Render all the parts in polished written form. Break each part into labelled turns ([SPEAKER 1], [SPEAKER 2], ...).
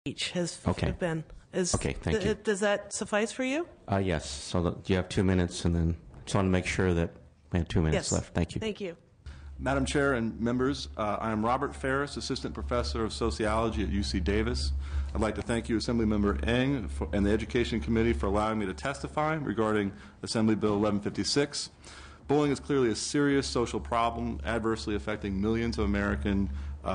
[SPEAKER 1] each has
[SPEAKER 2] Okay.
[SPEAKER 1] been.
[SPEAKER 2] Okay, thank you.
[SPEAKER 1] Does that suffice for you?
[SPEAKER 2] Yes. So you have 2 minutes, and then just want to make sure that we have 2 minutes
[SPEAKER 1] Yes.
[SPEAKER 2] left. Thank you.
[SPEAKER 1] Thank you.
[SPEAKER 3] Madam Chair and members, I am Robert Ferris, Assistant Professor of Sociology at UC Davis. I'd like to thank you, Assemblymember Eng, and the Education Committee for allowing me to testify regarding Assembly Bill 1156. Bullying is clearly a serious social problem adversely affecting millions of American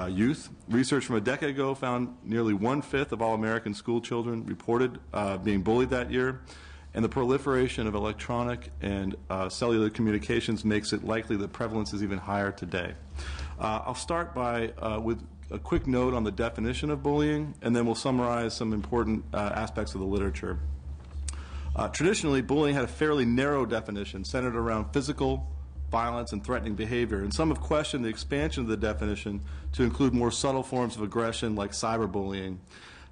[SPEAKER 3] youth. Research from a decade ago found nearly 1/5 of all American school children reported being bullied that year. And the proliferation of electronic and cellular communications makes it likely the prevalence is even higher today. I'll start with a quick note on the definition of bullying, and then we'll summarize some important aspects of the literature. Traditionally, bullying had a fairly narrow definition centered around physical violence and threatening behavior, and some have questioned the expansion of the definition to include more subtle forms of aggression like cyberbullying.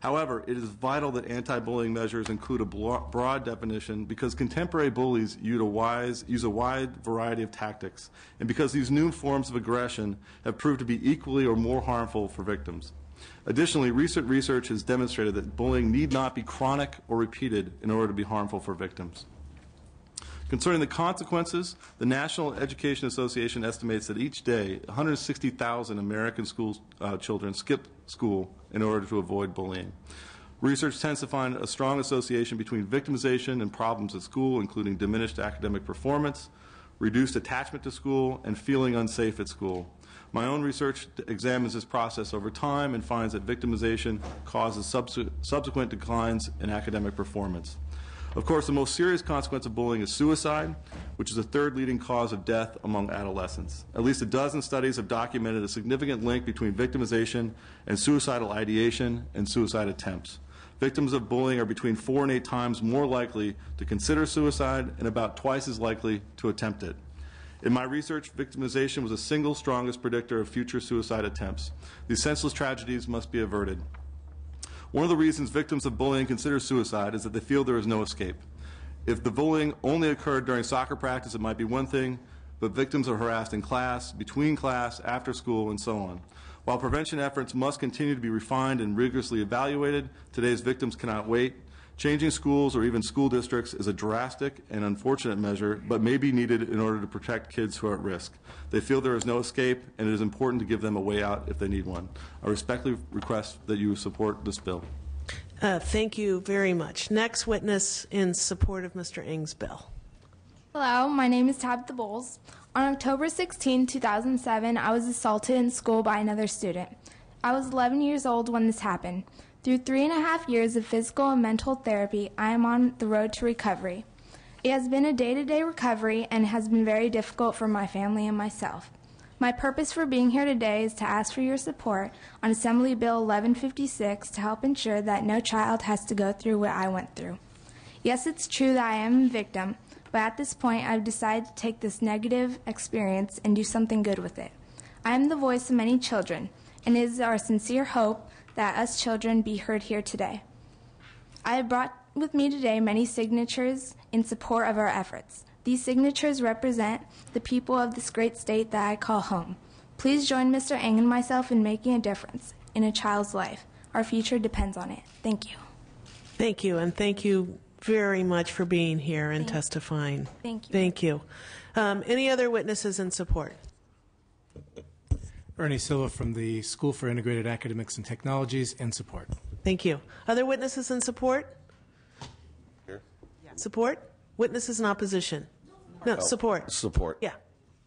[SPEAKER 3] However, it is vital that anti-bullying measures include a broad definition because contemporary bullies use a wide variety of tactics, and because these new forms of aggression have proved to be equally or more harmful for victims. Additionally, recent research has demonstrated that bullying need not be chronic or repeated in order to be harmful for victims. Concerning the consequences, the National Education Association estimates that each day 160,000 American children skip school in order to avoid bullying. Research tends to find a strong association between victimization and problems at school, including diminished academic performance, reduced attachment to school, and feeling unsafe at school. My own research examines this process over time and finds that victimization causes subsequent declines in academic performance. Of course, the most serious consequence of bullying is suicide, which is the third leading cause of death among adolescents. At least a dozen studies have documented a significant link between victimization and suicidal ideation and suicide attempts. Victims of bullying are between 4 and 8 times more likely to consider suicide and about twice as likely to attempt it. In my research, victimization was the single strongest predictor of future suicide attempts. These senseless tragedies must be averted. One of the reasons victims of bullying consider suicide is that they feel there is no escape. If the bullying only occurred during soccer practice, it might be one thing, but victims are harassed in class, between class, after school, and so on. While prevention efforts must continue to be refined and rigorously evaluated, today's victims cannot wait. Changing schools or even school districts is a drastic and unfortunate measure, but may be needed in order to protect kids who are at risk. They feel there is no escape, and it is important to give them a way out if they need one. I respectfully request that you support this bill.
[SPEAKER 1] Thank you very much. Next witness in support of Mr. Eng's bill.
[SPEAKER 4] Hello, my name is Tabitha Bowles. On October 16, 2007, I was assaulted in school by another student. I was 11 years old when this happened. Through 3.5 years of physical and mental therapy, I am on the road to recovery. It has been a day-to-day recovery and has been very difficult for my family and myself. My purpose for being here today is to ask for your support on Assembly Bill 1156 to help ensure that no child has to go through what I went through. Yes, it's true that I am a victim, but at this point I've decided to take this negative experience and do something good with it. I am the voice of many children, and it is our sincere hope that us children be heard here today. I have brought with me today many signatures in support of our efforts. These signatures represent the people of this great state that I call home. Please join Mr. Eng and myself in making a difference in a child's life. Our future depends on it. Thank you.
[SPEAKER 1] Thank you, and thank you very much for being here and testifying.
[SPEAKER 4] Thank you.
[SPEAKER 1] Thank you. Any other witnesses in support?
[SPEAKER 5] Ernie Silva from the School for Integrated Academics and Technologies, in support.
[SPEAKER 1] Thank you. Other witnesses in support?
[SPEAKER 6] Here.
[SPEAKER 1] Support? Witnesses in opposition? No, support.
[SPEAKER 6] Support.
[SPEAKER 1] Yeah.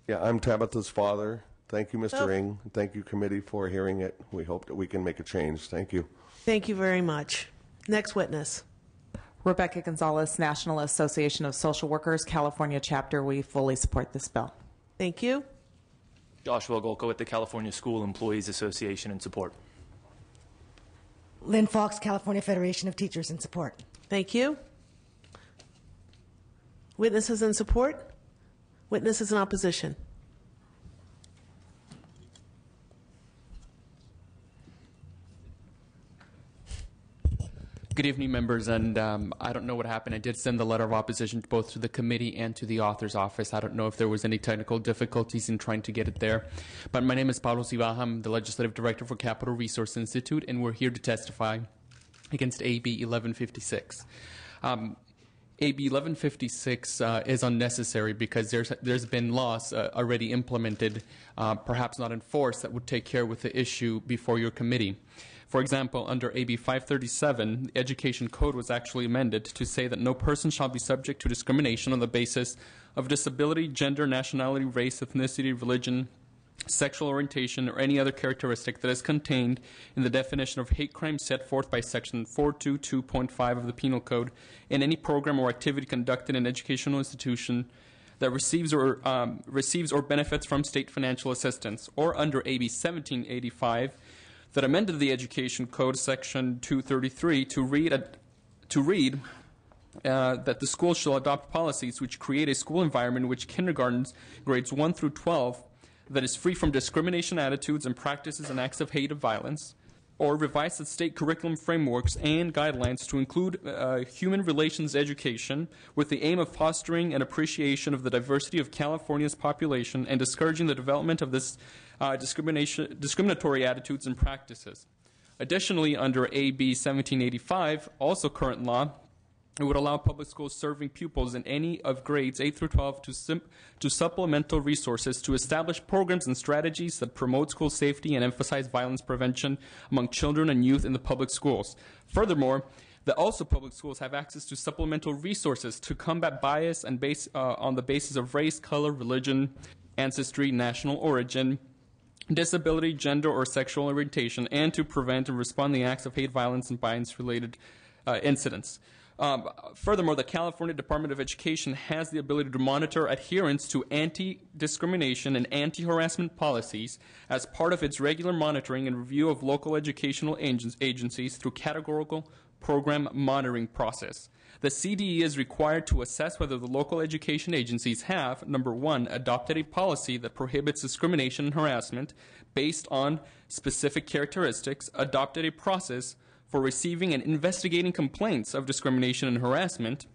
[SPEAKER 6] Yeah, I'm Tabitha's father. Thank you, Mr.
[SPEAKER 1] Oh.
[SPEAKER 6] Eng. Thank you, committee, for hearing it. We hope that we can make a change. Thank you.
[SPEAKER 1] Thank you very much. Next witness.
[SPEAKER 7] Rebecca Gonzalez, National Association of Social Workers, California chapter. We fully support this bill.
[SPEAKER 1] Thank you.
[SPEAKER 8] Joshua Golko with the California School Employees Association in support.
[SPEAKER 9] Lynn Fox, California Federation of Teachers, in support.
[SPEAKER 1] Thank you. Witnesses in support? Witnesses in opposition?
[SPEAKER 10] Good evening, members, and I don't know what happened. I did send the letter of opposition both to the committee and to the author's office. I don't know if there was any technical difficulties in trying to get it there. But my name is Pablo Cibaja. I'm the Legislative Director for Capital Resource Institute, and we're here to testify against AB 1156. AB 1156 is unnecessary because there's been laws already implemented, perhaps not enforced, that would take care with the issue before your committee. For example, under AB 537, the Education Code was actually amended to say that no person shall be subject to discrimination on the basis of disability, gender, nationality, race, ethnicity, religion, sexual orientation, or any other characteristic that is contained in the definition of hate crime set forth by Section 422.5 of the Penal Code in any program or activity conducted in an educational institution that receives or benefits from state financial assistance, or under AB 1785 that amended the Education Code Section 233 to read that the school shall adopt policies which create a school environment in which kindergartens grades 1 through 12 that is free from discrimination attitudes and practices and acts of hate and violence, or revise the state curriculum frameworks and guidelines to include human relations education with the aim of fostering an appreciation of the diversity of California's population and discouraging the development of this discriminatory attitudes and practices. Additionally, under AB 1785, also current law, it would allow public schools serving pupils in any of grades 8 through 12 to supplemental resources to establish programs and strategies that promote school safety and emphasize violence prevention among children and youth in the public schools. Furthermore, that also public schools have access to supplemental resources to combat bias and on the basis of race, color, religion, ancestry, national origin, disability, gender, or sexual orientation, and to prevent and respond to the acts of hate, violence, and bias-related incidents. Furthermore, the California Department of Education has the ability to monitor adherence to anti-discrimination and anti-harassment policies as part of its regular monitoring and review of local educational agencies through categorical program monitoring process. The CDE is required to assess whether the local education agencies have, number one, adopted a policy that prohibits discrimination and harassment based on specific characteristics, adopted a process for receiving and investigating complaints of discrimination and harassment,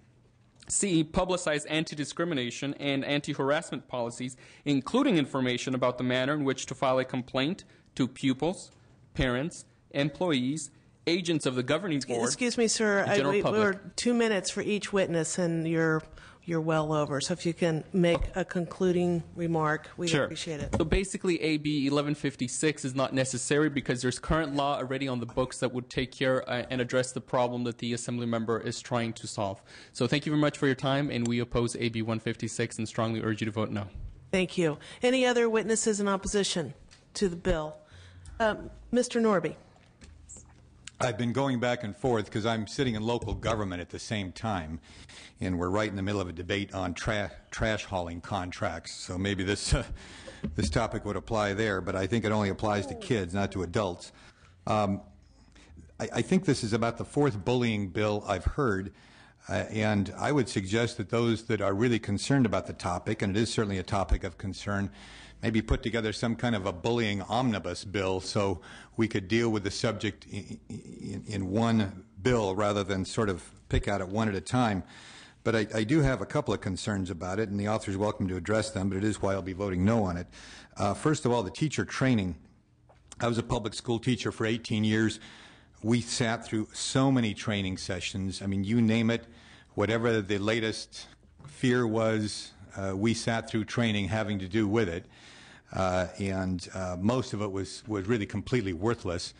[SPEAKER 10] C, publicize anti-discrimination and anti-harassment policies, including information about the manner in which to file a complaint to pupils, parents, employees, agents of the governing board.
[SPEAKER 1] Excuse me, sir. We're 2 minutes for each witness, and you're well over. So if you can make a concluding remark, we'd appreciate it.
[SPEAKER 10] So basically, AB 1156 is not necessary because there's current law already on the books that would take care and address the problem that the assembly member is trying to solve. So thank you very much for your time, and we oppose AB 156 and strongly urge you to vote no.
[SPEAKER 1] Thank you. Any other witnesses in opposition to the bill? Mr. Norby.
[SPEAKER 11] I've been going back and forth because I'm sitting in local government at the same time, and we're right in the middle of a debate on trash hauling contracts. So maybe this topic would apply there, but I think it only applies to kids, not to adults. I think this is about the fourth bullying bill I've heard, and I would suggest that those that are really concerned about the topic, and it is certainly a topic of concern, maybe put together some kind of a bullying omnibus bill so we could deal with the subject in one bill rather than sort of pick at it one at a time. But I do have a couple of concerns about it, and the author is welcome to address them, but it is why I'll be voting no on it. First of all, the teacher training. I was a public school teacher for 18 years. We sat through so many training sessions. I mean, you name it, whatever the latest fear was, we sat through training having to do with it. And most of it was really completely worthless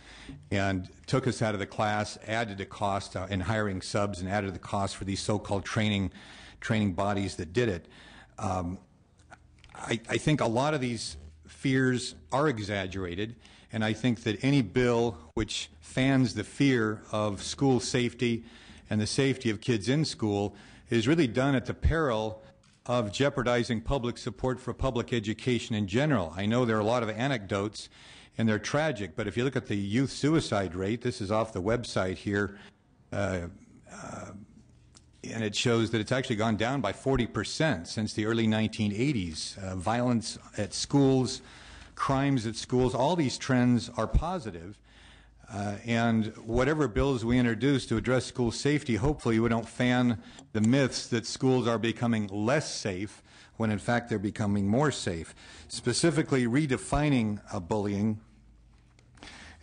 [SPEAKER 11] and took us out of the class, added the cost in hiring subs, and added the cost for these so-called training bodies that did it. I think a lot of these fears are exaggerated, and I think that any bill which fans the fear of school safety and the safety of kids in school is really done at the peril of jeopardizing public support for public education in general. I know there are a lot of anecdotes, and they're tragic, but if you look at the youth suicide rate, this is off the website here, and it shows that it's actually gone down by 40% since the early 1980s. Violence at schools, crimes at schools, all these trends are positive. And whatever bills we introduce to address school safety, hopefully we don't fan the myths that schools are becoming less safe when in fact they're becoming more safe. Specifically redefining bullying,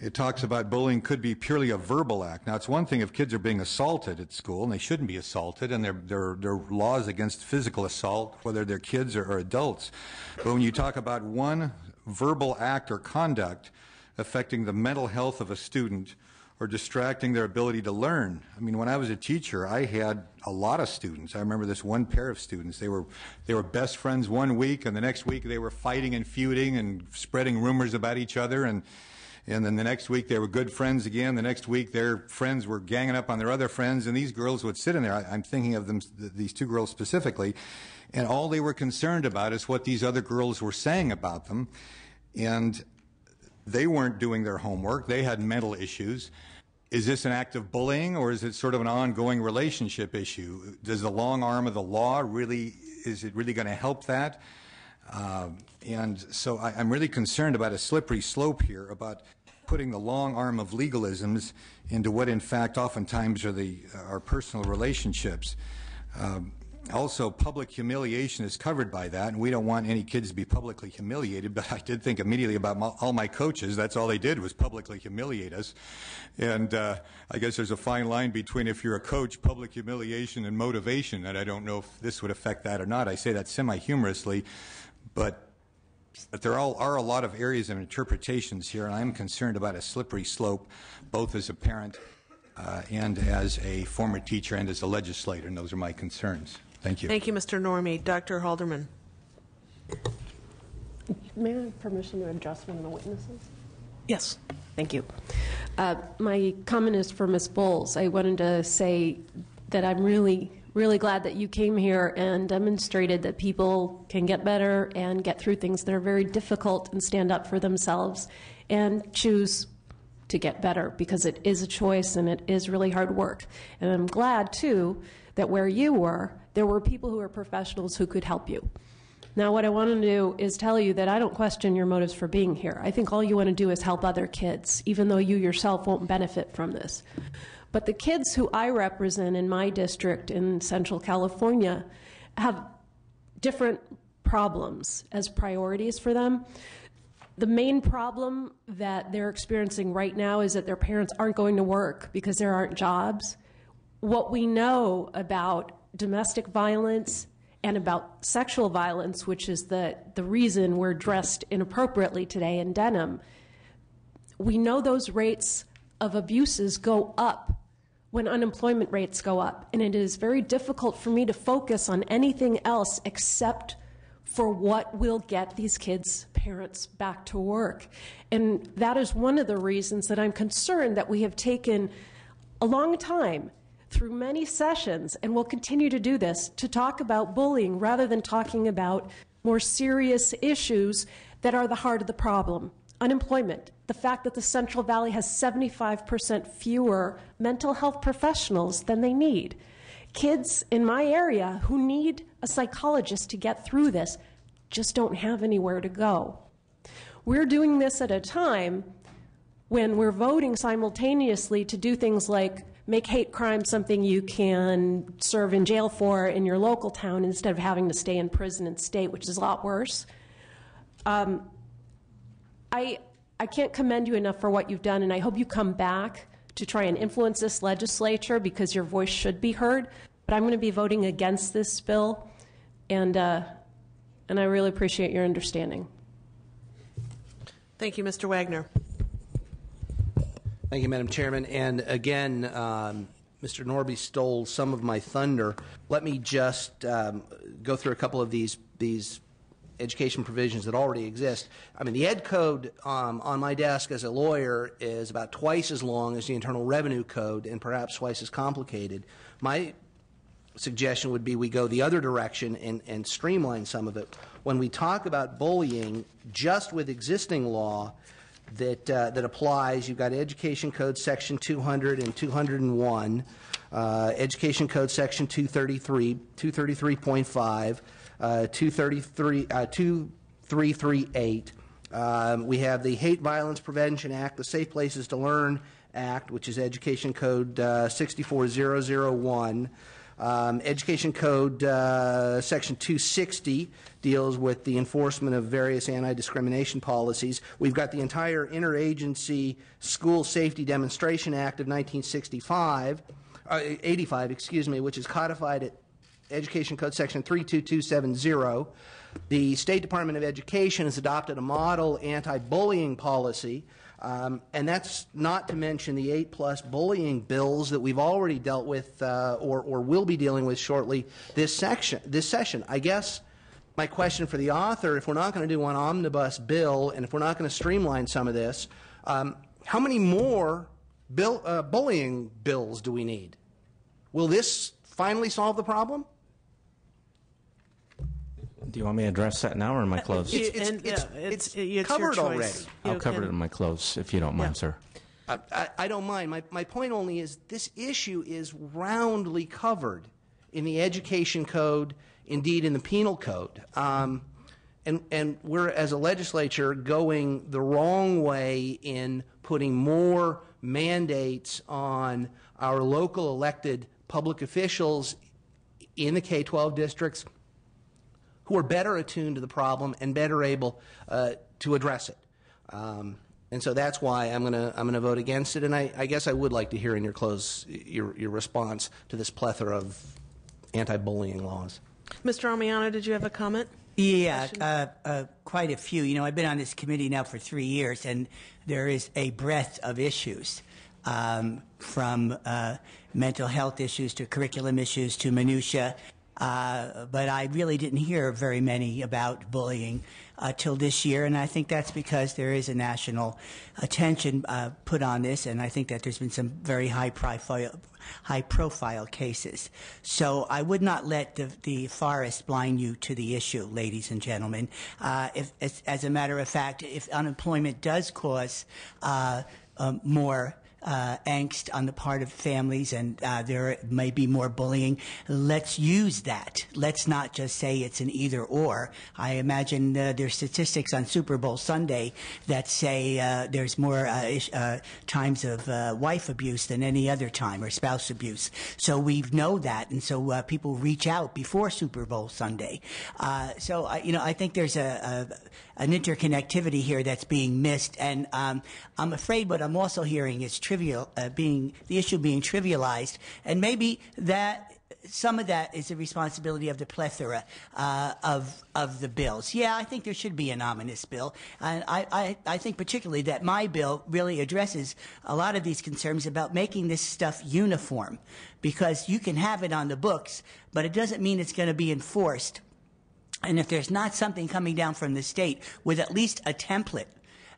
[SPEAKER 11] it talks about bullying could be purely a verbal act. Now, it's one thing if kids are being assaulted at school, and they shouldn't be assaulted, and there are laws against physical assault, whether they're kids or adults. But when you talk about one verbal act or conduct affecting the mental health of a student or distracting their ability to learn. I mean, when I was a teacher, I had a lot of students. I remember this one pair of students. They were best friends one week, and the next week they were fighting and feuding and spreading rumors about each other, and then the next week they were good friends again. The next week their friends were ganging up on their other friends, and these girls would sit in there. I'm thinking of them, these two girls specifically, and all they were concerned about is what these other girls were saying about them, and they weren't doing their homework. They had mental issues. Is this an act of bullying, or is it sort of an ongoing relationship issue? Does the long arm of the law is it really going to help that? And so I'm really concerned about a slippery slope here, about putting the long arm of legalisms into what, in fact, oftentimes are our personal relationships. Also, public humiliation is covered by that, and we don't want any kids to be publicly humiliated, but I did think immediately about all my coaches. That's all they did was publicly humiliate us. And I guess there's a fine line between, if you're a coach, public humiliation and motivation, and I don't know if this would affect that or not. I say that semi-humorously, but there are a lot of areas of interpretations here, and I'm concerned about a slippery slope, both as a parent and as a former teacher and as a legislator, and those are my concerns. Thank you.
[SPEAKER 1] Thank you, Mr. Normey. Dr. Halderman.
[SPEAKER 12] May I have permission to address one of the witnesses?
[SPEAKER 1] Yes.
[SPEAKER 12] Thank you. My comment is for Ms. Bowles. I wanted to say that I'm really glad that you came here and demonstrated that people can get better and get through things that are very difficult and stand up for themselves and choose to get better, because it is a choice and it is really hard work. And I'm glad, too, that where you were, there were people who are professionals who could help you. Now, what I want to do is tell you that I don't question your motives for being here. I think all you want to do is help other kids, even though you yourself won't benefit from this. But the kids who I represent in my district in Central California have different problems as priorities for them. The main problem that they're experiencing right now is that their parents aren't going to work because there aren't jobs. What we know about domestic violence and about sexual violence, which is the reason we're dressed inappropriately today in denim, we know those rates of abuses go up when unemployment rates go up. And it is very difficult for me to focus on anything else except for what will get these kids' parents back to work. And that is one of the reasons that I'm concerned that we have taken a long time through many sessions, and will continue to do this, to talk about bullying rather than talking about more serious issues that are the heart of the problem. Unemployment, the fact that the Central Valley has 75% fewer mental health professionals than they need. Kids in my area who need a psychologist to get through this just don't have anywhere to go. We're doing this at a time when we're voting simultaneously to do things like make hate crime something you can serve in jail for in your local town instead of having to stay in prison and state, which is a lot worse. I can't commend you enough for what you've done, and I hope you come back to try and influence this legislature, because your voice should be heard. But I'm going to be voting against this bill, and I really appreciate your understanding.
[SPEAKER 1] Thank you, Mr. Wagner.
[SPEAKER 13] Thank you, Madam Chairman. And again, Mr. Norby stole some of my thunder. Let me just go through a couple of these education provisions that already exist. I mean, the Ed Code on my desk as a lawyer is about twice as long as the Internal Revenue Code and perhaps twice as complicated. My suggestion would be we go the other direction and streamline some of it. When we talk about bullying, just with existing law that applies, you've got Education Code Section 200 and 201, Education Code Section 233, 233.5, 2338. We have the Hate Violence Prevention Act, the Safe Places to Learn Act, which is Education Code 64001. Education Code Section 260 deals with the enforcement of various anti-discrimination policies. We've got the entire Interagency School Safety Demonstration Act of 85, which is codified at Education Code Section 32270. The State Department of Education has adopted a model anti-bullying policy, and that's not to mention the 8+ bullying bills that we've already dealt with or will be dealing with shortly this session. I guess my question for the author, if we're not going to do one omnibus bill and if we're not going to streamline some of this, how many more bullying bills do we need? Will this finally solve the problem?
[SPEAKER 2] Do you want me to address that now, or am I close?
[SPEAKER 13] It's
[SPEAKER 1] your
[SPEAKER 13] covered
[SPEAKER 1] choice.
[SPEAKER 13] already.
[SPEAKER 2] I'll cover it in my close, if you don't mind, sir.
[SPEAKER 13] I don't mind. My point only is this issue is roundly covered in the Education Code, indeed in the Penal Code. And we're, as a legislature, going the wrong way in putting more mandates on our local elected public officials in the K-12 districts who are better attuned to the problem and better able to address it. And so that's why I'm gonna vote against it. And I guess I would like to hear in your close your response to this plethora of anti-bullying laws.
[SPEAKER 1] Mr. Armiano, did you have a comment?
[SPEAKER 14] Yeah, quite a few. You know, I've been on this committee now for 3 years, and there is a breadth of issues, from mental health issues to curriculum issues to minutia. But I really didn't hear very many about bullying till this year, and I think that's because there is a national attention put on this, and I think that there's been some very high-profile cases. So I would not let the forest blind you to the issue, ladies and gentlemen. As a matter of fact, if unemployment does cause more angst on the part of families, and there may be more bullying, let's use that. Let's not just say it's an either or. I imagine there's statistics on Super Bowl Sunday that say there's more times of wife abuse than any other time, or spouse abuse. So we know that, and so people reach out before Super Bowl Sunday. So I think there's an interconnectivity here that's being missed, and I'm afraid what I'm also hearing is the issue being trivialized, and maybe that some of that is the responsibility of the plethora of the bills. Yeah, I think there should be an ominous bill, and I think particularly that my bill really addresses a lot of these concerns about making this stuff uniform, because you can have it on the books, but it doesn't mean it's going to be enforced. And if there's not something coming down from the state with at least a template,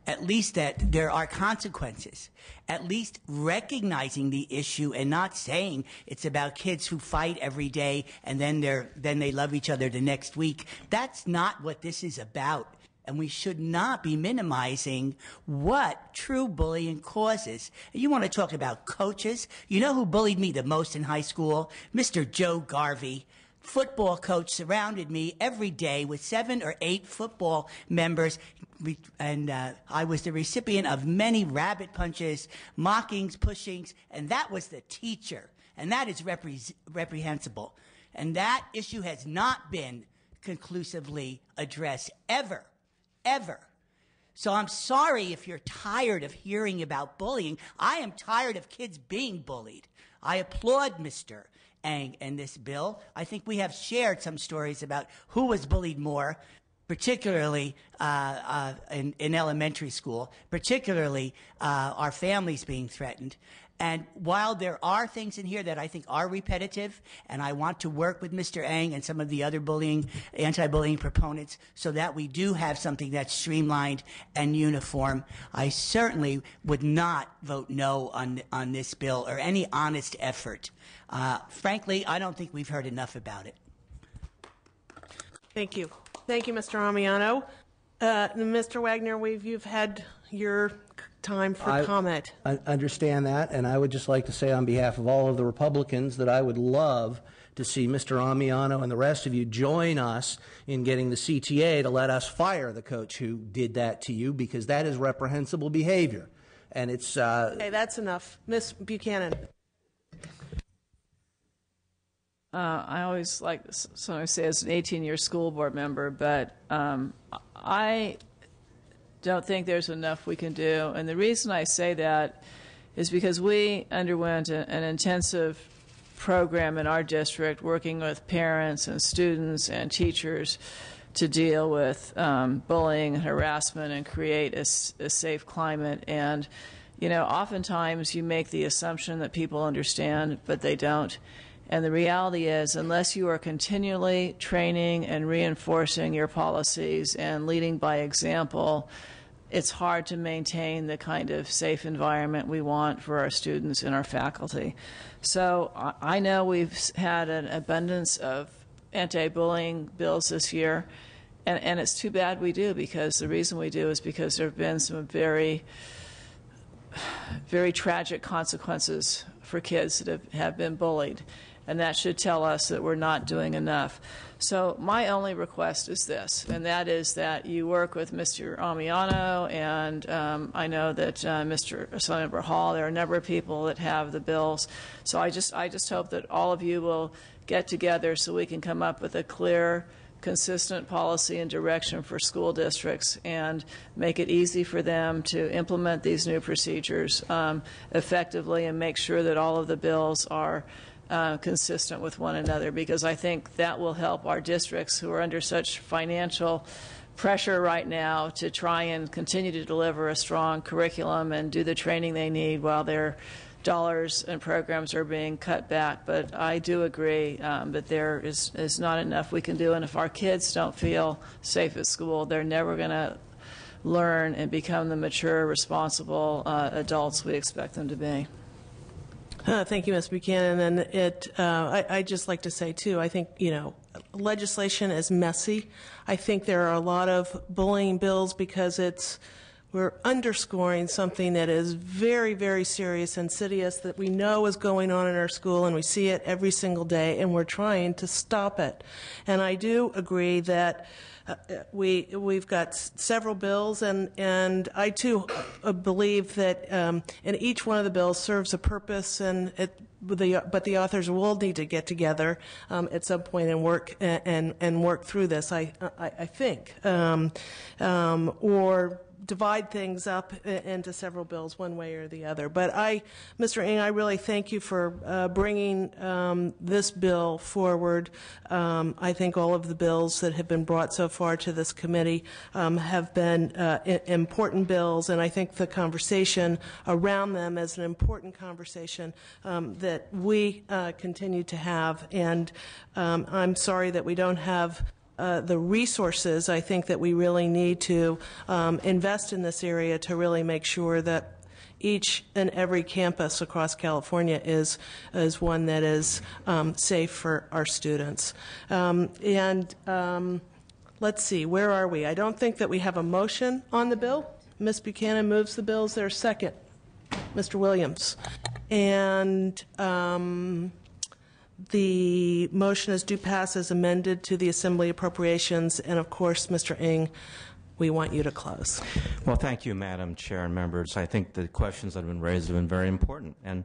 [SPEAKER 14] at least that there are consequences, at least recognizing the issue and not saying it's about kids who fight every day and then they love each other the next week. That's not what this is about. And we should not be minimizing what true bullying causes. You want to talk about coaches? You know who bullied me the most in high school? Mr. Joe Garvey. Football coach surrounded me every day with 7 or 8 football members, and I was the recipient of many rabbit punches, mockings, pushings, and that was the teacher, and that is reprehensible. And that issue has not been conclusively addressed ever. So I'm sorry if you're tired of hearing about bullying. I am tired of kids being bullied. I applaud Mr. Eng and this bill. I think we have shared some stories about who was bullied more, particularly in elementary school, particularly our families being threatened. And while there are things in here that I think are repetitive, and I want to work with Mr. Eng and some of the other anti-bullying proponents so that we do have something that's streamlined and uniform, I certainly would not vote no on this bill or any honest effort. Frankly, I don't think we've heard enough about it.
[SPEAKER 1] Thank you. Thank you, Mr. Armiano. Mr. Wagner, you've had your time for comment.
[SPEAKER 13] I understand that, and I would just like to say on behalf of all of the Republicans that I would love to see Mr. Armiano and the rest of you join us in getting the CTA to let us fire the coach who did that to you, because that is reprehensible behavior. And it's...
[SPEAKER 1] Okay, that's enough. Ms. Buchanan.
[SPEAKER 15] I always like sometimes say as an 18-year school board member, but I don't think there's enough we can do. And the reason I say that is because we underwent an intensive program in our district working with parents and students and teachers to deal with bullying and harassment and create a safe climate. And, you know, oftentimes you make the assumption that people understand, but they don't. And the reality is, unless you are continually training and reinforcing your policies and leading by example, it's hard to maintain the kind of safe environment we want for our students and our faculty. So I know we've had an abundance of anti-bullying bills this year, and it's too bad we do, because the reason we do is because there have been some very, very tragic consequences for kids that have been bullied. And that should tell us that we're not doing enough. So my only request is this, and that is that you work with Mr. Amiano, and I know that Mr. Assemblymember Hall, there are a number of people that have the bills. So I just hope that all of you will get together so we can come up with a clear, consistent policy and direction for school districts and make it easy for them to implement these new procedures effectively, and make sure that all of the bills are consistent with one another, because I think that will help our districts who are under such financial pressure right now to try and continue to deliver a strong curriculum and do the training they need while their dollars and programs are being cut back. But I do agree that there is not enough we can do, and if our kids don't feel safe at school, they're never going to learn and become the mature, responsible adults we expect them to be.
[SPEAKER 1] Thank you, Ms. Buchanan. And I'd just like to say, too, I think, you know, legislation is messy. I think there are a lot of bullying bills because we're underscoring something that is very, very serious, insidious, that we know is going on in our school, and we see it every single day, and we're trying to stop it. And I do agree that we've got several bills, and I too believe that and each one of the bills serves a purpose, but the authors will need to get together at some point and work through this. I think, or divide things up into several bills one way or the other. But Mr. Ng, I really thank you for bringing this bill forward. I think all of the bills that have been brought so far to this committee have been important bills, and I think the conversation around them is an important conversation that we continue to have. And I'm sorry that we don't have the resources. I think that we really need to invest in this area to really make sure that each and every campus across California is one that is safe for our students. Let's see, where are we? I don't think that we have a motion on the bill. Ms. Buchanan moves the bill. Is there a second? Mr. Williams. And the motion is do pass as amended to the Assembly Appropriations. And, of course, Mr. Ng, we want you to close.
[SPEAKER 2] Well, thank you, Madam Chair and members. I think the questions that have been raised have been very important. And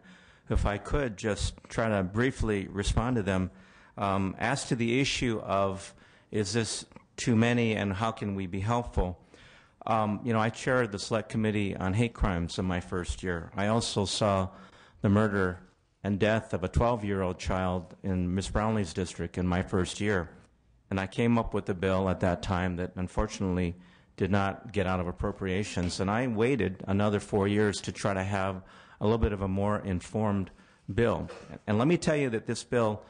[SPEAKER 2] if I could just try to briefly respond to them. As to the issue of is this too many and how can we be helpful, you know, I chaired the Select Committee on Hate Crimes in my first year. I also saw the murder and death of a 12-year-old child in Ms. Brownlee's district in my first year. And I came up with a bill at that time that unfortunately did not get out of appropriations. And I waited another 4 years to try to have a little bit of a more informed bill. And let me tell you that this bill,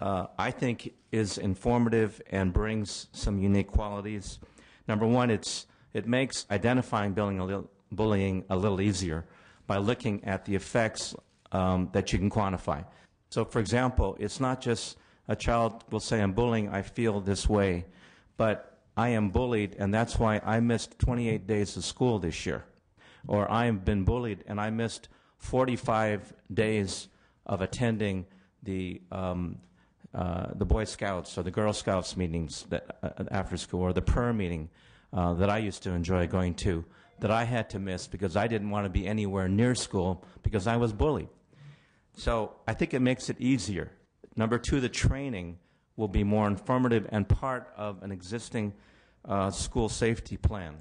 [SPEAKER 2] I think, is informative and brings some unique qualities. Number one, it makes identifying bullying a little easier by looking at the effects that you can quantify. So, for example, it's not just a child will say, I'm bullying, I feel this way, but I am bullied, and that's why I missed 28 days of school this year. Or I have been bullied, and I missed 45 days of attending the Boy Scouts or the Girl Scouts meetings after school, or the prayer meeting that I used to enjoy going to, that I had to miss because I didn't want to be anywhere near school because I was bullied. So I think it makes it easier Number two, the training will be more informative and part of an existing school safety plan.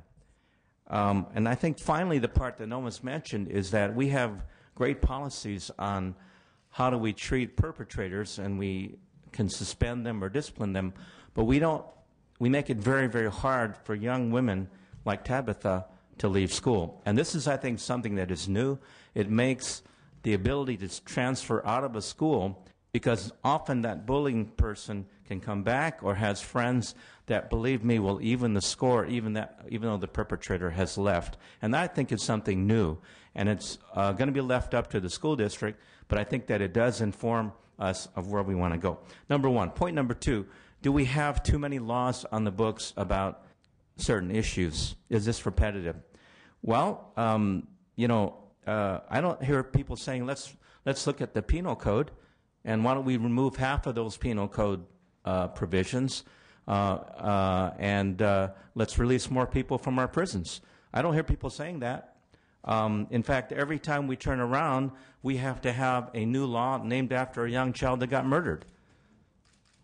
[SPEAKER 2] And I think finally the part that no one's mentioned is that we have great policies on how do we treat perpetrators, and we can suspend them or discipline them, but we make it very, very hard for young women like Tabitha to leave school. And this is, I think, something that is new. It makes the ability to transfer out of a school, because often that bullying person can come back or has friends that, believe me, will even the score, even though the perpetrator has left. And that, I think, is something new. And it's going to be left up to the school district, but I think that it does inform us of where we want to go. Number one. Point number two, do we have too many laws on the books about certain issues? Is this repetitive? Well, I don't hear people saying, let's look at the penal code, and why don't we remove half of those penal code provisions, and let's release more people from our prisons. I don't hear people saying that. In fact, every time we turn around, we have to have a new law named after a young child that got murdered.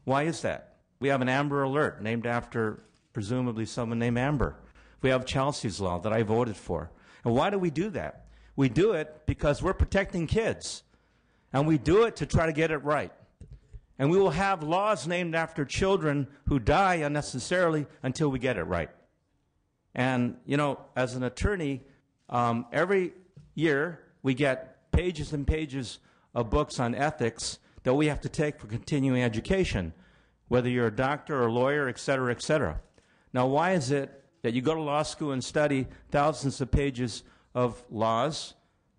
[SPEAKER 2] Why is that? We have an Amber Alert named after presumably someone named Amber. We have Chelsea's Law that I voted for. And why do we do that? We do it because we're protecting kids. And we do it to try to get it right. And we will have laws named after children who die unnecessarily until we get it right. And, as an attorney, every year we get pages and pages of books on ethics that we have to take for continuing education, whether you're a doctor or a lawyer, et cetera, et cetera. Now, why is it that you go to law school and study thousands of pages of laws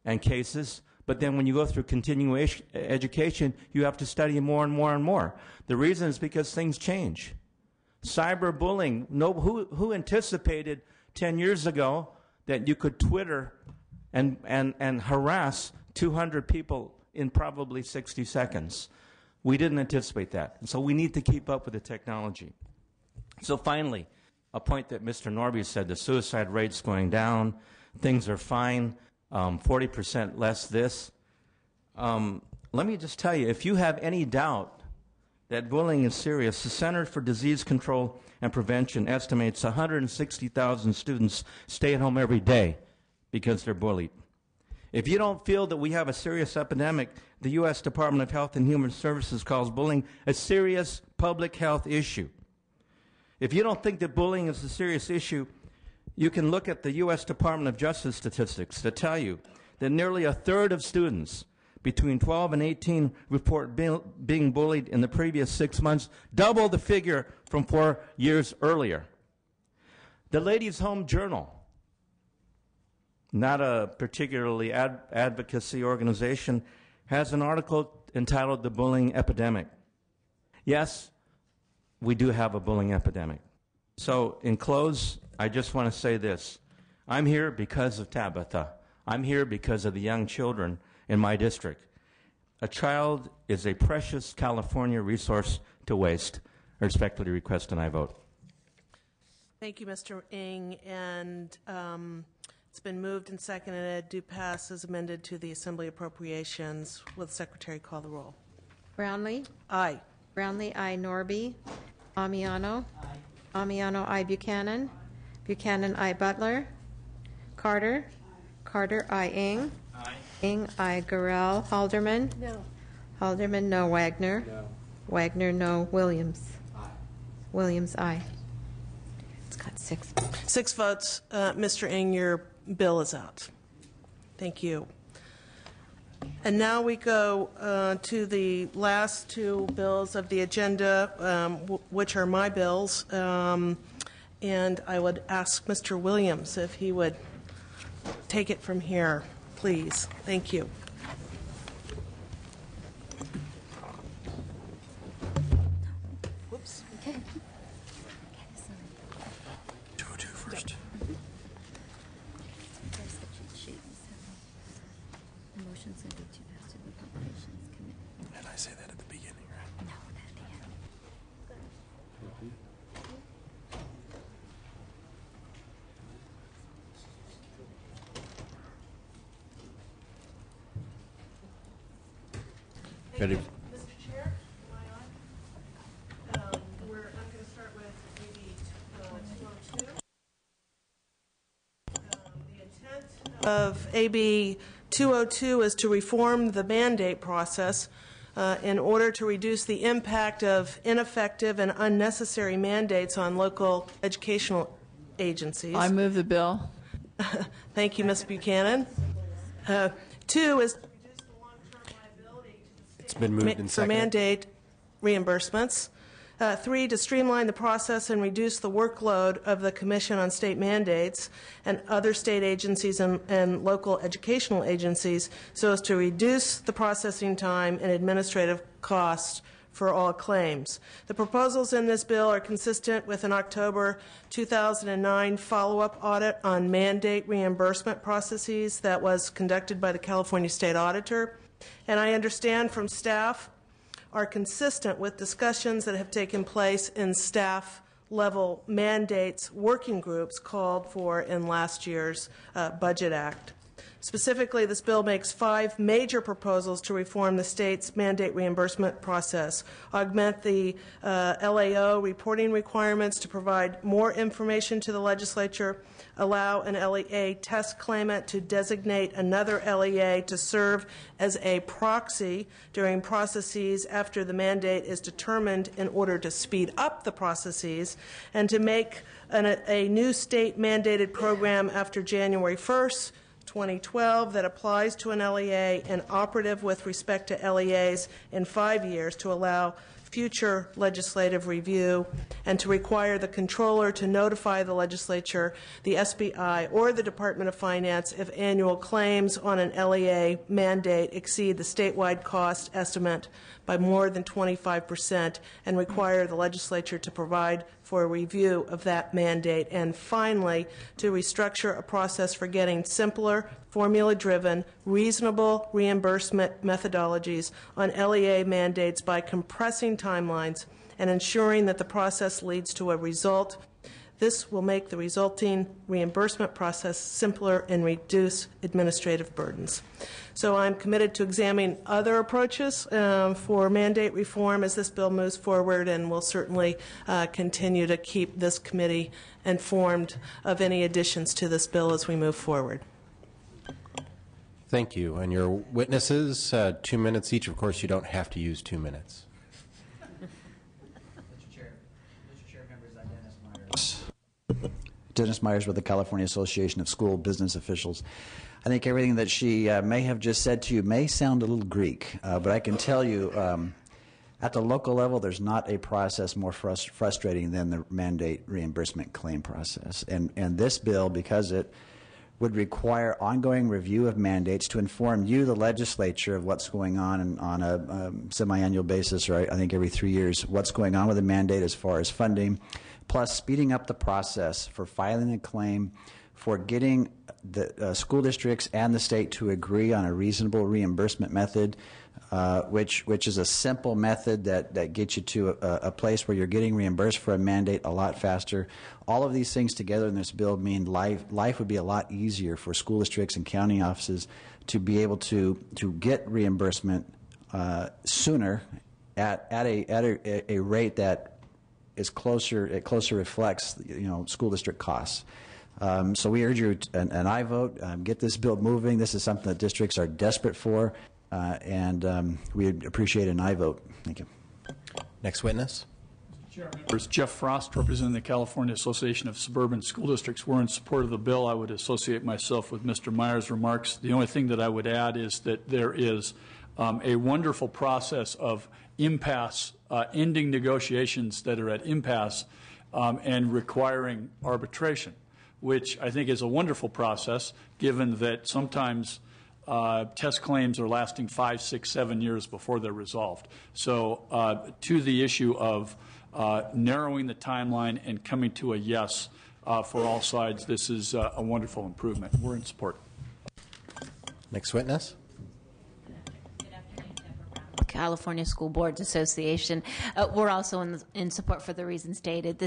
[SPEAKER 2] and cases, but then when you go through continuing education, you have to study more and more and more? The reason is because things change. Cyberbullying, who anticipated 10 years ago that you could Twitter and harass 200 people in probably 60 seconds? We didn't anticipate that. And so we need to keep up with the technology. So finally, a point that Mr. Norby said, the suicide rate's going down, things are fine, 40% less this. Let me just tell you, if you have any doubt that bullying is serious, the Center for Disease Control and Prevention estimates 160,000 students stay at home every day because they're bullied. If you don't feel that we have a serious epidemic, the U.S. Department of Health and Human Services calls bullying a serious public health issue. If you don't think that bullying is a serious issue, you can look at the U.S. Department of Justice statistics that tell you that nearly a third of students between 12 and 18 report being bullied in the previous 6 months, double the figure from 4 years earlier. The Ladies' Home Journal, not a particularly advocacy organization, has an article entitled The Bullying Epidemic. Yes, we do have a bullying epidemic. So in close, I just want to say this. I'm here because of Tabitha. I'm here because of the young children in my district. A child is a precious California resource to waste. I respectfully request and I vote.
[SPEAKER 1] Thank you, Mr. Ng. And it's been moved and seconded. Do pass as amended to the Assembly Appropriations. Will the Secretary call the roll?
[SPEAKER 16] Brownlee?
[SPEAKER 1] Aye.
[SPEAKER 16] Brownlee, aye. Norby? Amiano? Aye. Amiano, aye. Buchanan? Buchanan, aye. Butler? Carter? Carter, aye. Ng?
[SPEAKER 2] Aye.
[SPEAKER 16] Ng, aye. Gurel? Halderman?
[SPEAKER 9] No.
[SPEAKER 16] Halderman, no. Wagner?
[SPEAKER 9] No.
[SPEAKER 16] Wagner, no. Williams?
[SPEAKER 9] Aye.
[SPEAKER 16] Williams, aye. It's got 6.
[SPEAKER 1] 6 votes. Mr. Ng, your bill is out. Thank you. And now we go to the last 2 bills of the agenda, which are my bills. And I would ask Mr. Williams if he would take it from here, please. Thank you. Whoops.
[SPEAKER 17] Okay.
[SPEAKER 2] Do first. And I say that at the beginning, right?
[SPEAKER 17] No, at the end.
[SPEAKER 2] Ready?
[SPEAKER 1] Mr. Chair? of AB 202 is to reform the mandate process in order to reduce the impact of ineffective and unnecessary mandates on local educational agencies.
[SPEAKER 15] I move the bill.
[SPEAKER 1] Thank you, Ms. Buchanan. 2 is to reduce the long-term liability
[SPEAKER 17] it's been moved and
[SPEAKER 1] for
[SPEAKER 17] seconded.
[SPEAKER 1] mandate reimbursements. 3, to streamline the process and reduce the workload of the Commission on State Mandates and other state agencies and local educational agencies so as to reduce the processing time and administrative costs for all claims. The proposals in this bill are consistent with an October 2009 follow-up audit on mandate reimbursement processes that was conducted by the California State Auditor. And I understand from staff are consistent with discussions that have taken place in staff-level mandates working groups called for in last year's Budget Act. Specifically, this bill makes 5 major proposals to reform the state's mandate reimbursement process, augment the LAO reporting requirements to provide more information to the legislature, allow an LEA test claimant to designate another LEA to serve as a proxy during processes after the mandate is determined in order to speed up the processes, and to make a new state-mandated program after January 1st, 2012 that applies to an LEA and operative with respect to LEAs in 5 years to allow future legislative review, and to require the controller to notify the legislature, the SBI, or the Department of Finance if annual claims on an LEA mandate exceed the statewide cost estimate by more than 25%, and require the legislature to provide for a review of that mandate. And finally, to restructure a process for getting simpler, formula-driven, reasonable reimbursement methodologies on LEA mandates by compressing timelines and ensuring that the process leads to a result. This will make the resulting reimbursement process simpler and reduce administrative burdens. So I'm committed to examining other approaches for mandate reform as this bill moves forward, and will certainly continue to keep this committee informed of any additions to this bill as we move forward.
[SPEAKER 17] Thank you. And your witnesses, 2 minutes each. Of course, you don't have to use 2 minutes.
[SPEAKER 18] Dennis Myers with the California Association of School Business Officials. I think everything that she may have just said to you may sound a little Greek, but I can tell you at the local level there's not a process more frustrating than the mandate reimbursement claim process. And this bill, because it would require ongoing review of mandates to inform you, the legislature, of what's going on a semi-annual basis, or I think every 3 years, what's going on with the mandate as far as funding, plus speeding up the process for filing a claim, for getting the school districts and the state to agree on a reasonable reimbursement method, which is a simple method that gets you to a place where you're getting reimbursed for a mandate a lot faster. All of these things together in this bill mean life would be a lot easier for school districts and county offices to be able to get reimbursement sooner at a rate that is closer. It closer reflects school district costs. So we urge you an aye vote. Get this bill moving. This is something that districts are desperate for, and we appreciate an aye vote. Thank you.
[SPEAKER 17] Next witness.
[SPEAKER 19] Members, Jeff Frost, representing the California Association of Suburban School Districts. We're in support of the bill. I would associate myself with Mr. Meyer's remarks. The only thing that I would add is that there is a wonderful process of impasse, ending negotiations that are at impasse and requiring arbitration, which I think is a wonderful process, given that sometimes test claims are lasting 5, 6, 7 years before they're resolved. So to the issue of narrowing the timeline and coming to a yes for all sides, this is a wonderful improvement. We're in support.
[SPEAKER 17] Next witness.
[SPEAKER 20] California School Boards Association. We're also in support for the reasons stated. By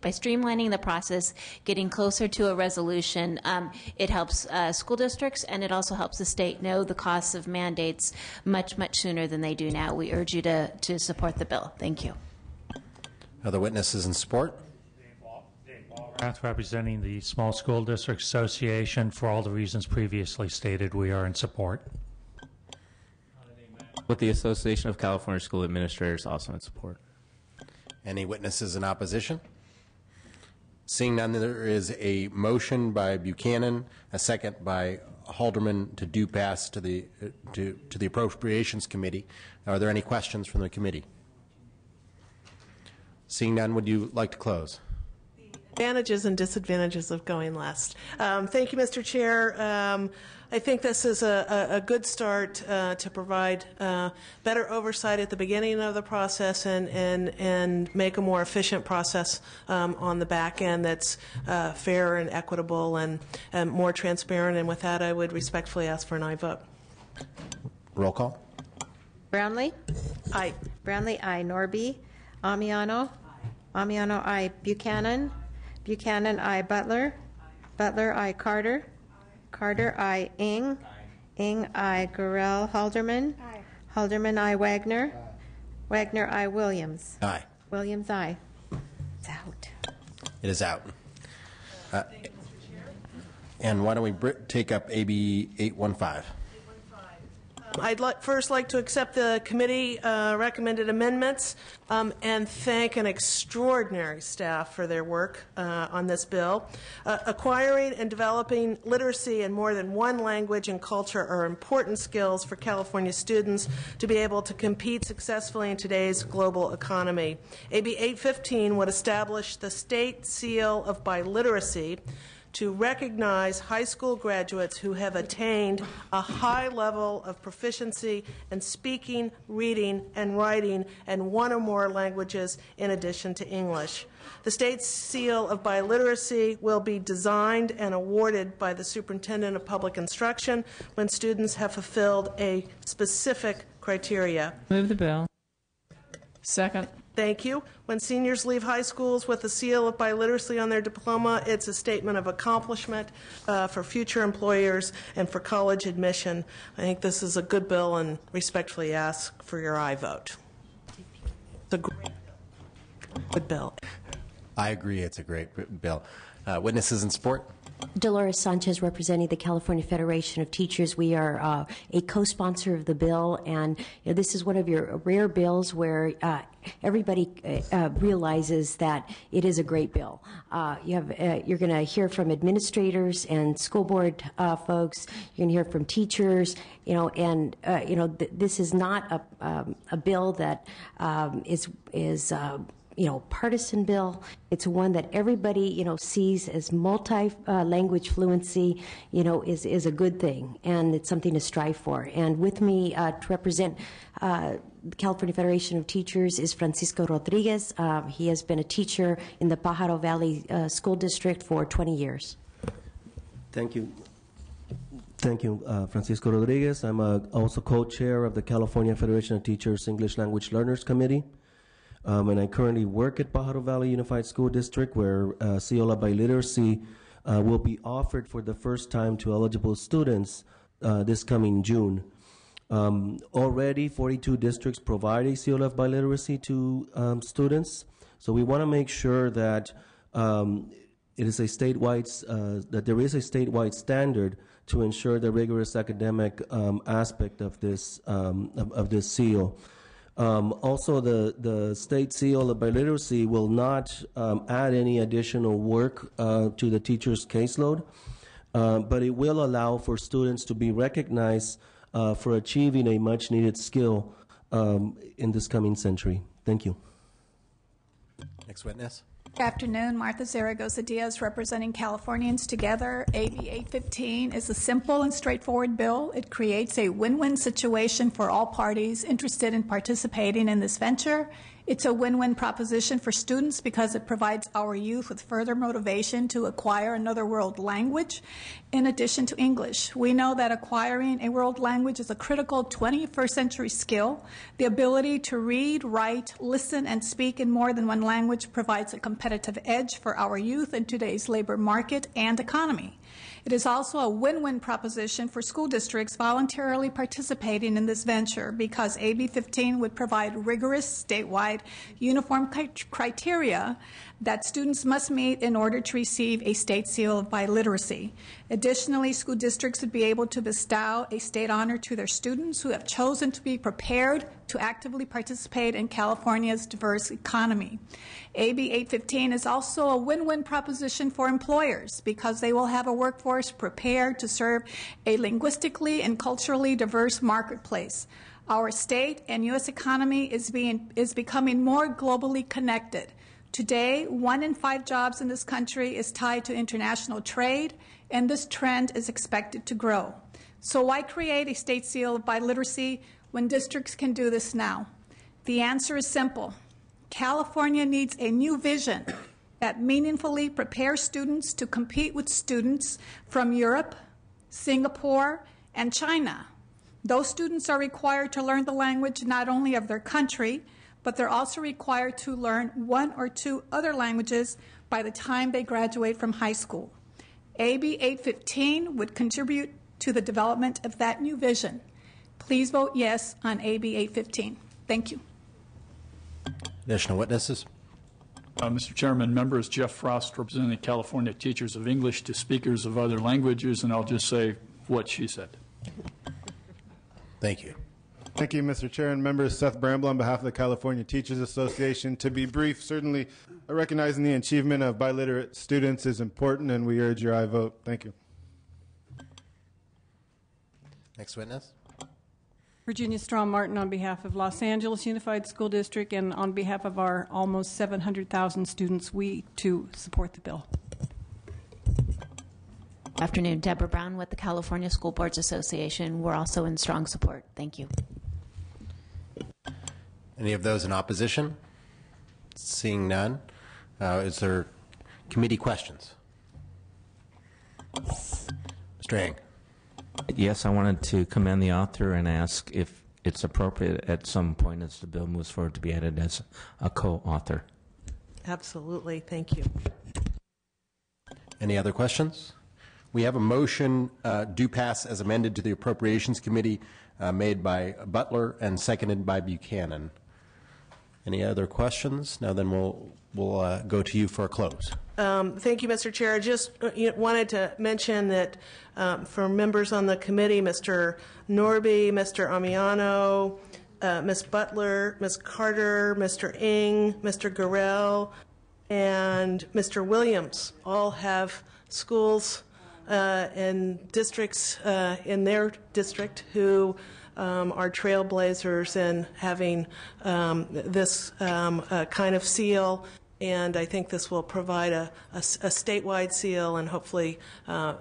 [SPEAKER 20] streamlining the process, getting closer to a resolution, it helps school districts, and it also helps the state know the costs of mandates much, much sooner than they do now. We urge you to support the bill. Thank you.
[SPEAKER 17] Other witnesses in support?
[SPEAKER 21] Representing the Small School District Association. For all the reasons previously stated, we are in support.
[SPEAKER 8] With the Association of California School Administrators, also in support.
[SPEAKER 17] Any witnesses in opposition? Seeing none, there is a motion by Buchanan, a second by Halderman to do pass to the Appropriations Committee. Are there any questions from the committee? Seeing none, would you like to close?
[SPEAKER 1] Advantages and disadvantages of going last. Thank you, Mr. Chair. I think this is a good start to provide better oversight at the beginning of the process and make a more efficient process on the back end that's fair and equitable and more transparent. And with that, I would respectfully ask for an aye vote.
[SPEAKER 17] Roll call.
[SPEAKER 16] Brownlee?
[SPEAKER 1] Aye.
[SPEAKER 16] Brownlee, aye. Norby? Amiano? Amiano, aye. Buchanan? Buchanan, aye. Butler? Butler, aye. Carter? Carter, aye. Ing? Ing, aye. Gurel. Halderman? Halderman, aye. Wagner? Wagner, aye. Williams?
[SPEAKER 17] Aye.
[SPEAKER 16] Williams, aye. It's out.
[SPEAKER 17] It is out. And why don't we take up AB 815?
[SPEAKER 1] I'd first like to accept the committee recommended amendments and thank an extraordinary staff for their work on this bill. Acquiring and developing literacy in more than one language and culture are important skills for California students to be able to compete successfully in today's global economy. AB 815 would establish the state seal of biliteracy to recognize high school graduates who have attained a high level of proficiency in speaking, reading, and writing in one or more languages in addition to English. The state seal of biliteracy will be designed and awarded by the Superintendent of Public Instruction when students have fulfilled a specific criteria.
[SPEAKER 15] Move the bill. Second.
[SPEAKER 1] Thank you. When seniors leave high schools with a seal of biliteracy on their diploma, it's a statement of accomplishment for future employers and for college admission. I think this is a good bill and respectfully ask for your aye vote. It's a good bill.
[SPEAKER 17] I agree. It's a great bill. Witnesses in support?
[SPEAKER 22] Dolores Sanchez, representing the California Federation of Teachers. We are a co-sponsor of the bill, and this is one of your rare bills where everybody realizes that it is a great bill. You're going to hear from administrators and school board folks. You're going to hear from teachers. This is not a bill that is partisan bill. It's one that everybody, sees as multi-language fluency, is a good thing, and it's something to strive for. And with me to represent the California Federation of Teachers is Francisco Rodriguez. He has been a teacher in the Pajaro Valley School District for 20 years.
[SPEAKER 23] Thank you. Thank you, Francisco Rodriguez. I'm also co-chair of the California Federation of Teachers English Language Learners Committee. And I currently work at Pajaro Valley Unified School District, where CEOLA Biliteracy will be offered for the first time to eligible students this coming June. Already, 42 districts provide a CEOLA of Biliteracy to students, so we want to make sure that it is a statewide that there is a statewide standard to ensure the rigorous academic aspect of this seal. Also, the state seal of biliteracy will not add any additional work to the teacher's caseload, but it will allow for students to be recognized for achieving a much-needed skill in this coming century. Thank you.
[SPEAKER 17] Next witness.
[SPEAKER 24] Good afternoon. Martha Zaragoza Diaz, representing Californians Together. AB 815 is a simple and straightforward bill. It creates a win-win situation for all parties interested in participating in this venture. It's a win-win proposition for students because it provides our youth with further motivation to acquire another world language in addition to English. We know that acquiring a world language is a critical 21st century skill. The ability to read, write, listen, and speak in more than one language provides a competitive edge for our youth in today's labor market and economy. It is also a win-win proposition for school districts voluntarily participating in this venture because AB 15 would provide rigorous statewide uniform criteria that students must meet in order to receive a state seal of biliteracy. Additionally, school districts would be able to bestow a state honor to their students who have chosen to be prepared to actively participate in California's diverse economy. AB 815 is also a win-win proposition for employers because they will have a workforce prepared to serve a linguistically and culturally diverse marketplace. Our state and U.S. economy is becoming more globally connected. Today, 1 in 5 jobs in this country is tied to international trade, and this trend is expected to grow. So why create a state seal of biliteracy when districts can do this now? The answer is simple. California needs a new vision that meaningfully prepares students to compete with students from Europe, Singapore, and China. Those students are required to learn the language not only of their country, but they're also required to learn 1 or 2 other languages by the time they graduate from high school. AB 815 would contribute to the development of that new vision. Please vote yes on AB 815. Thank you.
[SPEAKER 17] Additional witnesses?
[SPEAKER 19] Mr. Chairman, members, Jeff Frost, representing the California Teachers of English to speakers of other languages, and I'll just say what she said.
[SPEAKER 17] Thank you.
[SPEAKER 3] Thank you, Mr. Chair and members. Seth Bramble on behalf of the California Teachers Association. To be brief, certainly recognizing the achievement of biliterate students is important, and we urge your aye vote. Thank you.
[SPEAKER 17] Next witness.
[SPEAKER 4] Virginia Strom Martin on behalf of Los Angeles Unified School District and on behalf of our almost 700,000 students, we too support the bill.
[SPEAKER 20] Afternoon, Deborah Brown with the California School Boards Association. We're also in strong support. Thank you.
[SPEAKER 17] Any of those in opposition? Seeing none. Is there committee questions? Mr. Eng.
[SPEAKER 2] Yes, I wanted to commend the author and ask if it's appropriate at some point as the bill moves forward to be added as a co-author.
[SPEAKER 1] Absolutely. Thank you.
[SPEAKER 17] Any other questions? We have a motion due pass as amended to the Appropriations Committee made by Butler and seconded by Buchanan. Any other questions? Now then we'll go to you for a close.
[SPEAKER 1] Thank you, Mr. Chair. I just wanted to mention that for members on the committee, Mr. Norby, Mr. Amiano, Ms. Butler, Ms. Carter, Mr. Ng, Mr. Gurrell, and Mr. Williams all have schools and districts in their district who are trailblazers in having this kind of seal. And I think this will provide a statewide seal, and hopefully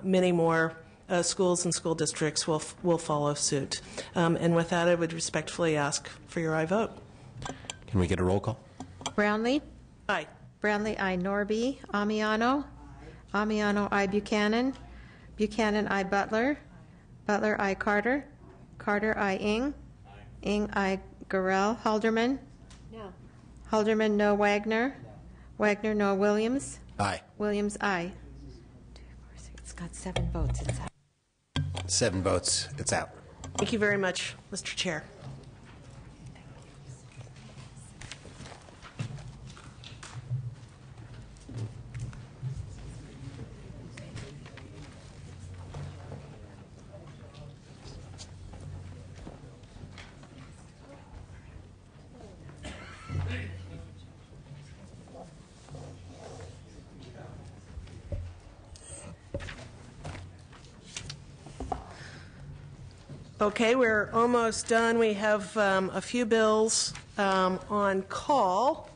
[SPEAKER 1] many more schools and school districts will follow suit. And with that, I would respectfully ask for your aye vote.
[SPEAKER 17] Can we get a roll call?
[SPEAKER 16] Brownlee?
[SPEAKER 1] Aye.
[SPEAKER 16] Brownlee, aye. Norby? Amiano? Amiano, aye. Buchanan? Buchanan, aye. Butler? Butler, aye. Carter? Carter, aye. Ng? Ng, aye. Gurrell? Halderman? No. Halderman, no. Wagner? Wagner, no. Williams?
[SPEAKER 17] Aye.
[SPEAKER 16] Williams, aye.
[SPEAKER 22] 2, 4, 6. It's got 7 votes. It's out.
[SPEAKER 17] 7 votes. It's out.
[SPEAKER 1] Thank you very much, Mr. Chair. Okay, we're almost done. We have a few bills on call.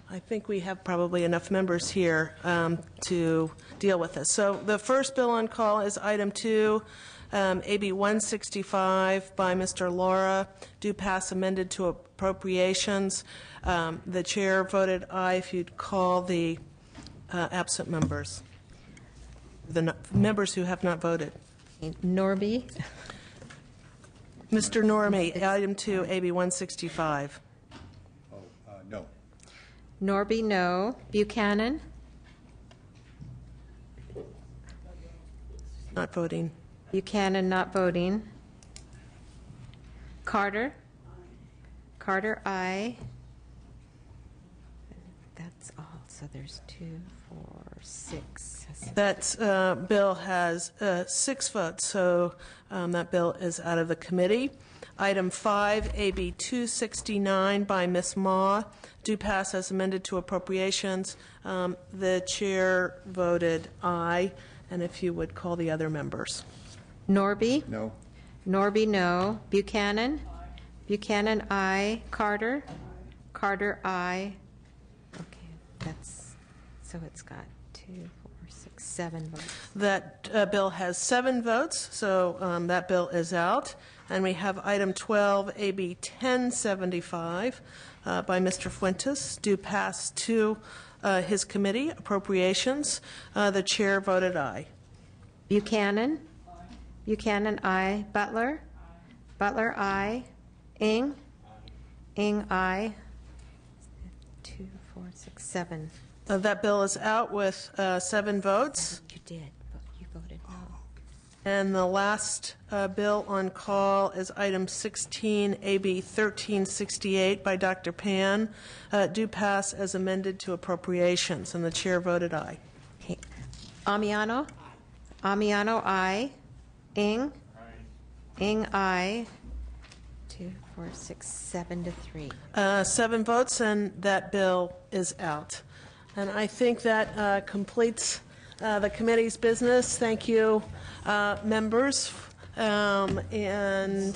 [SPEAKER 1] I think we have probably enough members here to deal with this. So the first bill on call is item 2, AB 165 by Mr. Laura, due pass amended to appropriations. The chair voted aye. If you'd call the absent members. The members who have not voted.
[SPEAKER 16] Norby?
[SPEAKER 1] Mr. Norby, item 2, AB 165.
[SPEAKER 11] No.
[SPEAKER 16] Norby, no. Buchanan?
[SPEAKER 1] Not voting.
[SPEAKER 16] Buchanan, not voting. Carter? Carter, aye. That's all. So there's 2, 4, 6.
[SPEAKER 1] That bill has 6 votes, so that bill is out of the committee. Item 5, AB 269 by Ms. Ma, do pass as amended to appropriations. The chair voted aye, and if you would call the other members.
[SPEAKER 16] Norby?
[SPEAKER 3] No.
[SPEAKER 16] Norby, no. Buchanan? Buchanan, aye. Carter? Carter, aye. Okay, that's, so it's got 2, 4, 6, 7 votes.
[SPEAKER 1] That bill has 7 votes, so that bill is out. And we have item 12, AB 1075 by Mr. Fuentes, do pass to his committee, appropriations. The chair voted aye.
[SPEAKER 16] Buchanan? Buchanan, aye. Butler? Butler, aye. Ing? Ing, aye. 2, 4, 6, 7.
[SPEAKER 1] That bill is out with 7 votes.
[SPEAKER 16] You did, but you voted no.
[SPEAKER 1] And the last bill on call is item 16, AB 1368 by Dr. Pan, do pass as amended to appropriations, and the chair voted aye.
[SPEAKER 16] Okay. Amiano? Amiano, aye. Ing? Ing, aye. 2, 4, 6, 7 to 3.
[SPEAKER 1] 7 votes, and that bill is out. And I think that completes the committee's business. Thank you, members. And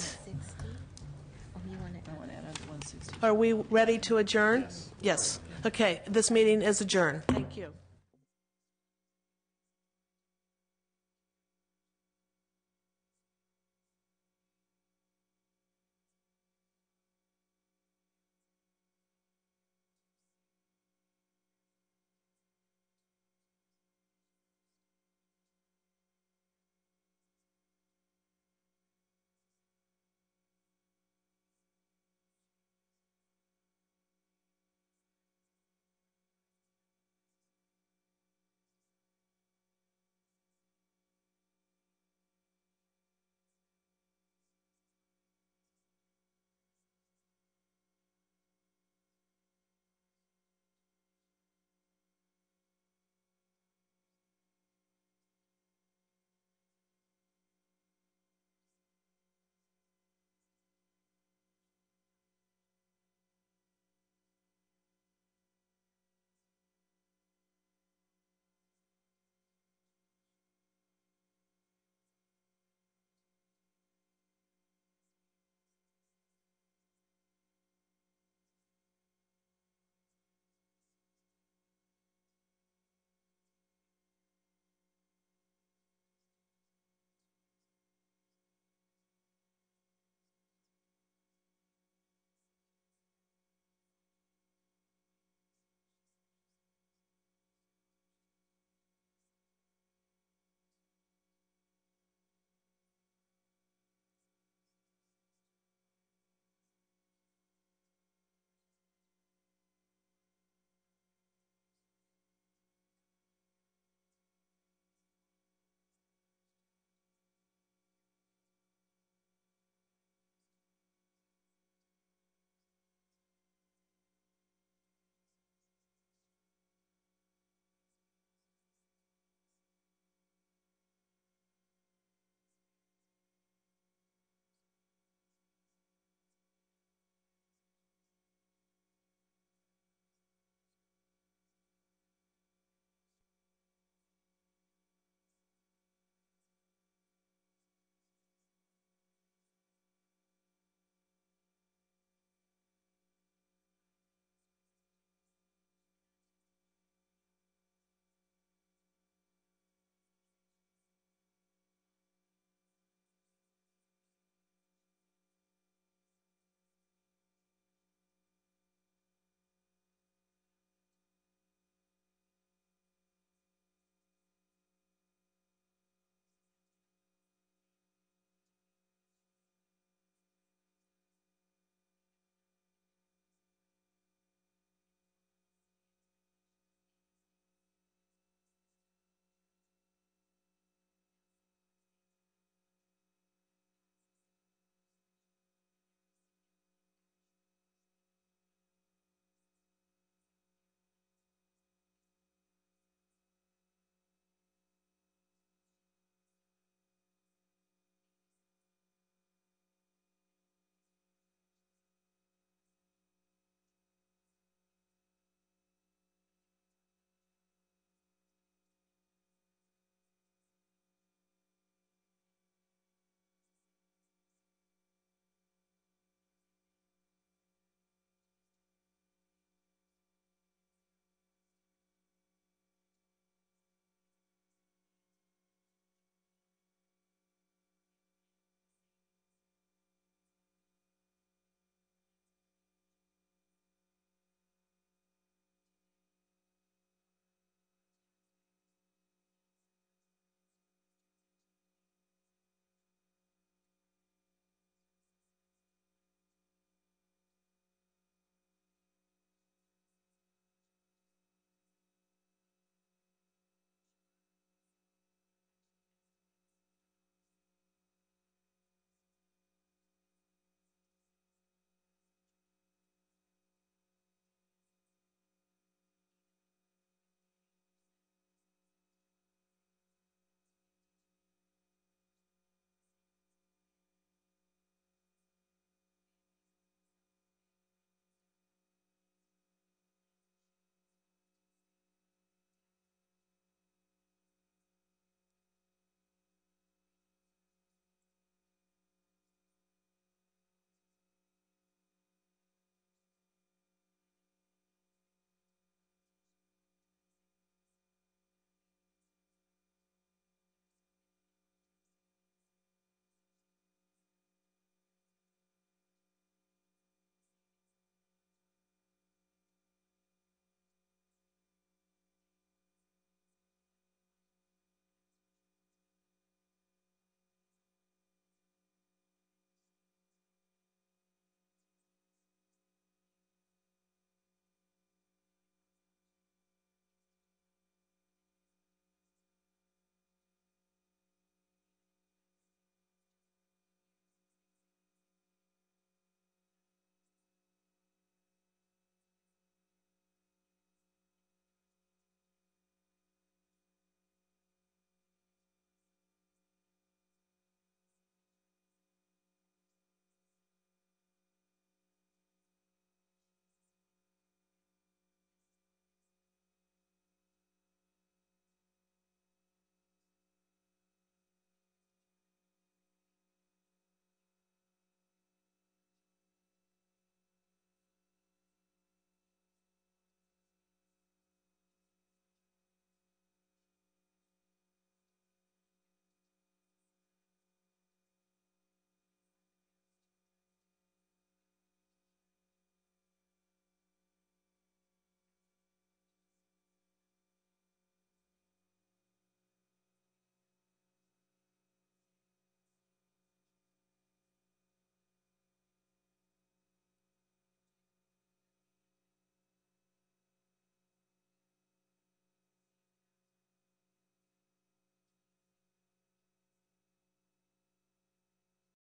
[SPEAKER 1] are we ready to adjourn? Yes. Okay, this meeting is adjourned. Thank you.